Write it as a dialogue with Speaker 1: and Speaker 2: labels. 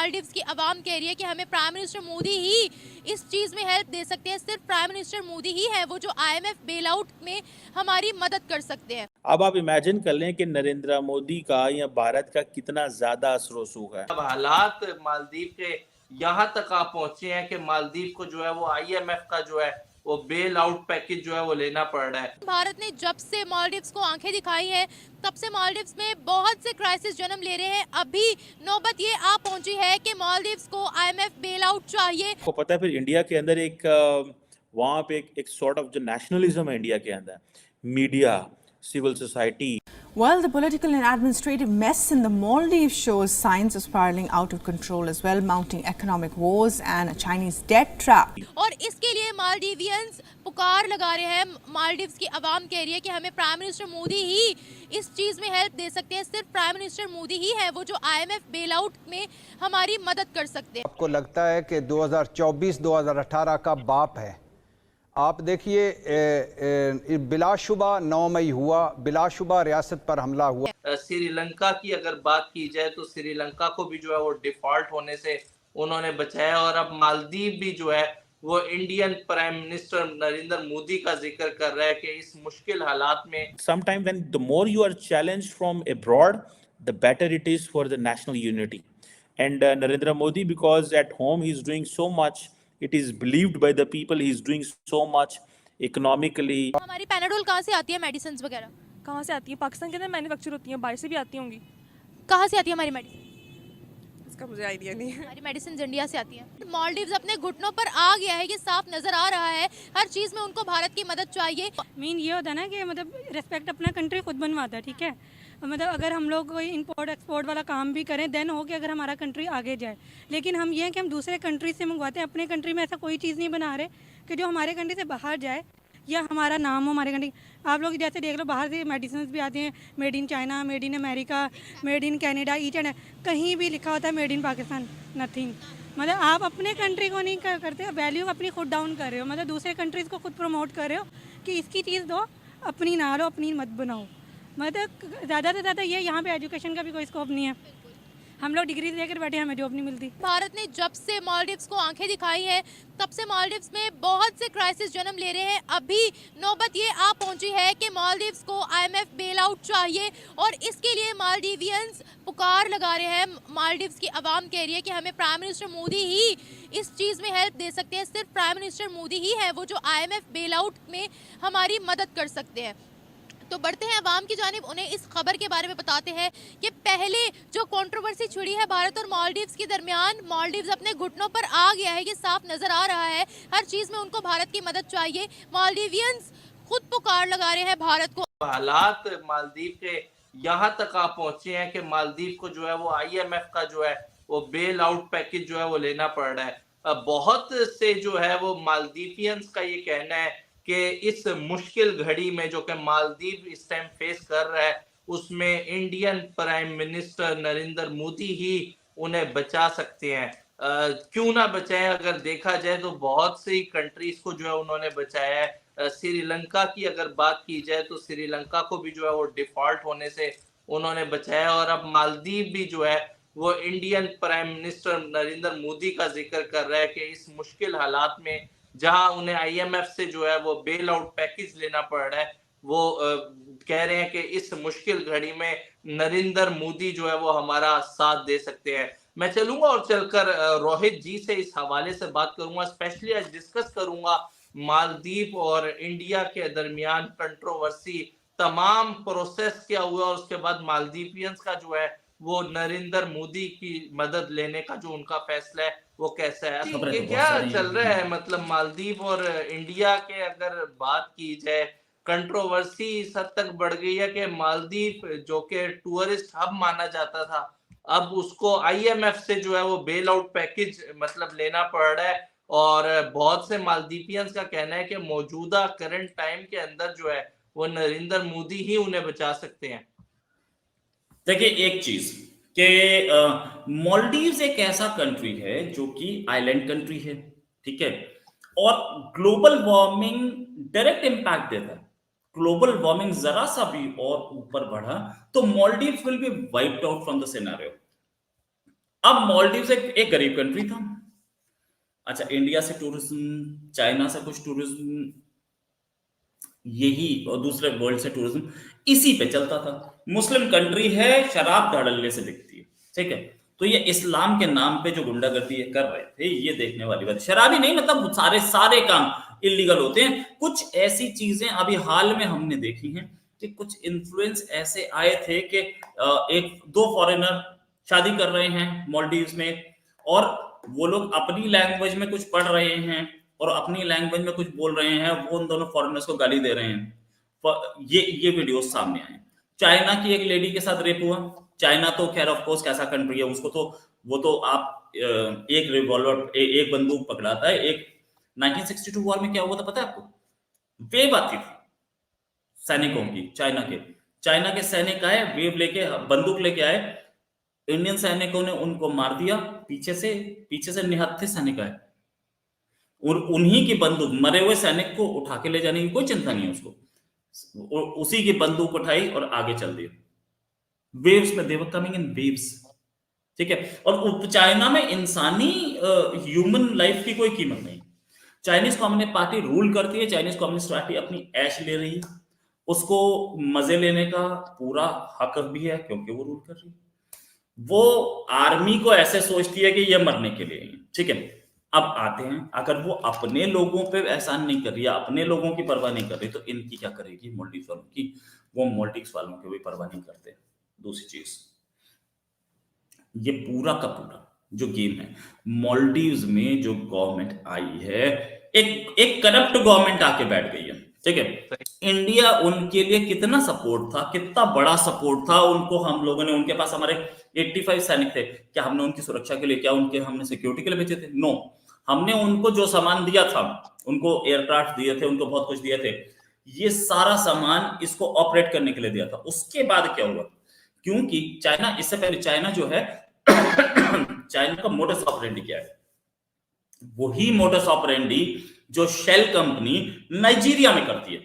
Speaker 1: मालदीव्स की आवाम कह रही है कि हमें प्राइम मिनिस्टर मोदी ही इस चीज़ में हेल्प दे सकते हैं, सिर्फ प्राइम मिनिस्टर मोदी ही है वो जो IMF बेल आउट में हमारी मदद कर सकते हैं।
Speaker 2: अब आप इमेजिन कर लें कि नरेंद्र मोदी का या भारत का कितना ज्यादा असर रसूख है।
Speaker 3: अब हालात मालदीव के यहाँ तक आप पहुंचे हैं कि मालदीव को जो है वो IMF का जो है वो बेल आउट पैकेज जो है वो लेना पड़ रहा है।
Speaker 1: भारत ने जब से मालदीव्स को आंखें दिखाई है तब से मालदीव्स में बहुत से क्राइसिस जन्म ले रहे हैं। अभी नौबत ये आ पहुंची है कि मालदीव्स को IMF बेल आउट चाहिए।
Speaker 2: आपको पता है फिर इंडिया के अंदर एक वहाँ पे एक सॉर्ट ऑफ जो नेशनलिज्म है इंडिया के अंदर, media, civil society.
Speaker 4: Well, the political and administrative mess in the Maldives shows signs of spiraling out of control as well, mounting economic wars and a Chinese debt trap.
Speaker 1: और इसके लिए मालदीवियंस पुकार लगा रहे हैं। मालदीव्स की आवाम कह रही है कि हमें प्राइम मिनिस्टर मोदी ही इस चीज़ में हेल्प दे सकते हैं, सिर्फ प्राइम मिनिस्टर मोदी ही है वो जो IMF बेल आउट में हमारी मदद कर सकते हैं।
Speaker 5: आपको लगता है कि 2024-2018 का बाप है? आप देखिए बिलाशुबा 9 मई हुआ, बिलाशुबा रियासत पर हमला हुआ।
Speaker 3: श्रीलंका की अगर बात की जाए तो श्रीलंका को भी जो है वो डिफॉल्ट होने से उन्होंने बचाया, और अब मालदीव भी जो है वो Indian prime minister Narendra Modi का जिक्र कर रहा है कि इस मुश्किल हालात में
Speaker 2: Sometime when the more you are challenged from abroad, the better it is for the national unity. And Narendra Modi, because at home he is doing so much, it is believed by the people he is doing so much economically.
Speaker 1: हमारी Panadol कहाँ से आती है, medicine वगैरह
Speaker 6: कहाँ से आती है? पाकिस्तान के अंदर मैन्युफैक्चर होती हैं, बाहर से भी आती होंगी।
Speaker 1: कहाँ से आती है हमारी मेडिसिन?
Speaker 6: इसका मुझे आइडिया नहीं है।
Speaker 1: हमारी मेडिसिन इंडिया से आती है। मालदीव्स अपने घुटनों पर आ गया है, ये साफ नजर आ रहा है। हर चीज में उनको भारत की मदद चाहिए।
Speaker 7: मीन ये होता है ना कि मतलब रिस्पेक्ट अपना कंट्री खुद बनवाता है, ठीक है। मतलब अगर हम लोग कोई इंपोर्ट एक्सपोर्ट वाला काम भी करें देन हो कि अगर हमारा कंट्री आगे जाए, लेकिन हम ये हैं कि हम दूसरे कंट्री से मंगवाते हैं, अपने कंट्री में ऐसा कोई चीज़ नहीं बना रहे कि जो हमारे कंट्री से बाहर जाए या हमारा नाम हो हमारे कंट्री। आप लोग जैसे देख लो, बाहर से मेडिसिन भी आती हैं, made in China, made in America, made in Canada, each and कहीं भी लिखा होता है मेड इन पाकिस्तान, नथिंग। मतलब आप अपने कंट्री को नहीं करते, वैल्यू अपनी खुद डाउन कर रहे हो, मतलब दूसरे कंट्रीज़ को खुद प्रमोट कर रहे हो कि इसकी चीज़ दो, अपनी ना लो, अपनी मत बनाओ। मतलब ज़्यादा से ज़्यादा ये यहाँ पे एजुकेशन का भी कोई स्कोप नहीं है, हम लोग डिग्री लेकर बैठे, हमें जॉब नहीं मिलती।
Speaker 1: भारत ने जब से मालदीव्स को आंखें दिखाई है तब से मालदीव्स में बहुत से क्राइसिस जन्म ले रहे हैं। अभी नौबत ये आ पहुंची है कि मालदीव्स को IMF बेल आउट चाहिए और इसके लिए मालदीवियंस पुकार लगा रहे हैं। मालदीव्स की आवाम कह रही है कि हमें प्राइम मिनिस्टर मोदी ही इस चीज़ में हेल्प दे सकते हैं, सिर्फ प्राइम मिनिस्टर मोदी ही है वो जो IMF बेल आउट में हमारी मदद कर सकते हैं। तो बढ़ते हैं अवाम की जानिब, उन्हें इस खबर के बारे में बताते हैं कि पहले जो कंट्रोवर्सी छिड़ी है भारत और मालदीव्स के दरमियान, मालदीव्स अपने घुटनों पर आ गया है, ये साफ नजर आ रहा है। हर चीज में उनको भारत की मदद चाहिए। मालदीवियंस खुद पुकार लगा रहे हैं भारत को।
Speaker 3: हालात मालदीव के यहाँ तक आप पहुंचे हैं कि मालदीव को जो है वो IMF का जो है वो बेल आउट पैकेज जो है वो लेना पड़ रहा है। बहुत से जो है वो मालदीवियंस का ये कहना है कि इस मुश्किल घड़ी में जो कि मालदीव इस टाइम फेस कर रहा है उसमें Indian prime minister Narendra Modi ही उन्हें बचा सकते हैं। क्यों ना बचाएं, अगर देखा जाए तो बहुत सी कंट्रीज को जो है उन्होंने बचाया है। श्रीलंका की अगर बात की जाए तो श्रीलंका को भी जो है वो डिफॉल्ट होने से उन्होंने बचाया, और अब मालदीव भी जो है वो Indian prime minister Narendra Modi का जिक्र कर रहा है कि इस मुश्किल हालात में जहां उन्हें IMF से जो है वो बेल आउट पैकेज लेना पड़ रहा है, वो कह रहे हैं कि इस मुश्किल घड़ी में नरेंद्र मोदी जो है वो हमारा साथ दे सकते हैं। मैं चलूंगा और चलकर रोहित जी से इस हवाले से बात करूंगा, स्पेशली आज डिस्कस करूंगा मालदीव और इंडिया के दरमियान कंट्रोवर्सी, तमाम प्रोसेस क्या हुआ और उसके बाद मालदीवियंस का जो है वो नरेंद्र मोदी की मदद लेने का जो उनका फैसला है वो कैसा है। ये क्या चल रहा है, मतलब मालदीव और इंडिया के अगर बात की जाए, कंट्रोवर्सी इस हद तक बढ़ गई है कि मालदीव जो कि टूरिस्ट हब माना जाता था, अब उसको IMF से जो है वो बेल आउट पैकेज मतलब लेना पड़ रहा है, और बहुत से मालदीवियंस का कहना है कि मौजूदा करंट टाइम के अंदर जो है वो नरेंद्र मोदी ही उन्हें बचा सकते हैं।
Speaker 8: देखिए एक चीज कि मालदीव्स एक ऐसा कंट्री है जो कि आइलैंड कंट्री है, ठीक है, और ग्लोबल वार्मिंग डायरेक्ट इंपैक्ट देता है। ग्लोबल वार्मिंग जरा सा भी और ऊपर बढ़ा तो Maldives will be wiped out from the scenario. अब मालदीव्स एक गरीब कंट्री था। अच्छा, इंडिया से टूरिज्म, चाइना से कुछ टूरिज्म, यही और दूसरे वर्ल्ड से टूरिज्म इसी पे चलता था। मुस्लिम कंट्री है, शराब धड़ल्ले से बिकती है, ठीक है। तो ये इस्लाम के नाम पे जो गुंडागर्दी ये कर रहे थे, ये देखने वाली बात। शराबी नहीं, मतलब सारे काम इलीगल होते हैं। कुछ ऐसी चीजें अभी हाल में हमने देखी हैं कि कुछ इन्फ्लुएंस ऐसे आए थे कि एक दो फॉरेनर शादी कर रहे हैं मालदीव्स में, और वो लोग अपनी लैंग्वेज में कुछ पढ़ रहे हैं और अपनी लैंग्वेज में कुछ बोल रहे हैं, वो उन दोनों फॉरेनर्स को गाली दे रहे हैं। ये वीडियोस सामने आए। चाइना की एक लेडी के साथ रेप हुआ। चाइना तो खैर ऑफ कोर्स कैसा कंट्री है, उसको तो वो तो आप एक रिवॉल्वर, एक बंदूक पकड़ाता है। एक 1962 वॉर में क्या हुआ था पता है आपको? वेव आती थी सैनिकों की, चाइना के सैनिक आए, वेव लेके, बंदूक लेके आए। इंडियन सैनिकों ने उनको मार दिया, पीछे से निहत्थे सैनिक आए और उन्हीं की बंदूक, मरे हुए सैनिक को उठा के ले जाने की कोई चिंता नहीं है उसको, उसी की बंदूक उठाई और आगे चल दिए। वेव्स में, दे वर कमिंग इन वेव्स, ठीक है। और चाइना में इंसानी ह्यूमन लाइफ की कोई कीमत नहीं। चाइनीज कम्युनिस्ट पार्टी रूल करती है, चाइनीज कम्युनिस्ट पार्टी अपनी ऐश ले रही है, उसको मजे लेने का पूरा हक भी है क्योंकि वो रूल कर रही है। वो आर्मी को ऐसे सोचती है कि ये मरने के लिए, ठीक है। अब आते हैं, अगर वो अपने लोगों पे एहसान नहीं कर रही है, अपने लोगों की परवाह नहीं कर रही, तो इनकी क्या करेगी मालदीव्स वालों की? वो मालदीव्स वालों की भी परवाह नहीं करते। दूसरी चीज, ये पूरा का पूरा जो गेम है, मालदीव्स में जो गवर्नमेंट आई है, एक करप्ट गवर्नमेंट आके बैठ गई है, ठीक है। इंडिया उनके लिए कितना सपोर्ट था, कितना बड़ा सपोर्ट था उनको। हम लोगों ने, उनके पास हमारे 85 सैनिक थे, क्या हमने उनकी सुरक्षा के लिए, क्या हमने सिक्योरिटी के लिए भेजे थे? नो। हमने उनको जो सामान दिया था, उनको एयरक्राफ्ट दिए थे, उनको बहुत कुछ दिए थे, ये सारा सामान इसको ऑपरेट करने के लिए दिया था। उसके बाद क्या हुआ? क्योंकि चाइना, इससे पहले चाइना जो है चाइना का मोडस ऑपरेंडी क्या है? वही मोडस ऑपरेंडी जो शेल कंपनी नाइजीरिया में करती है।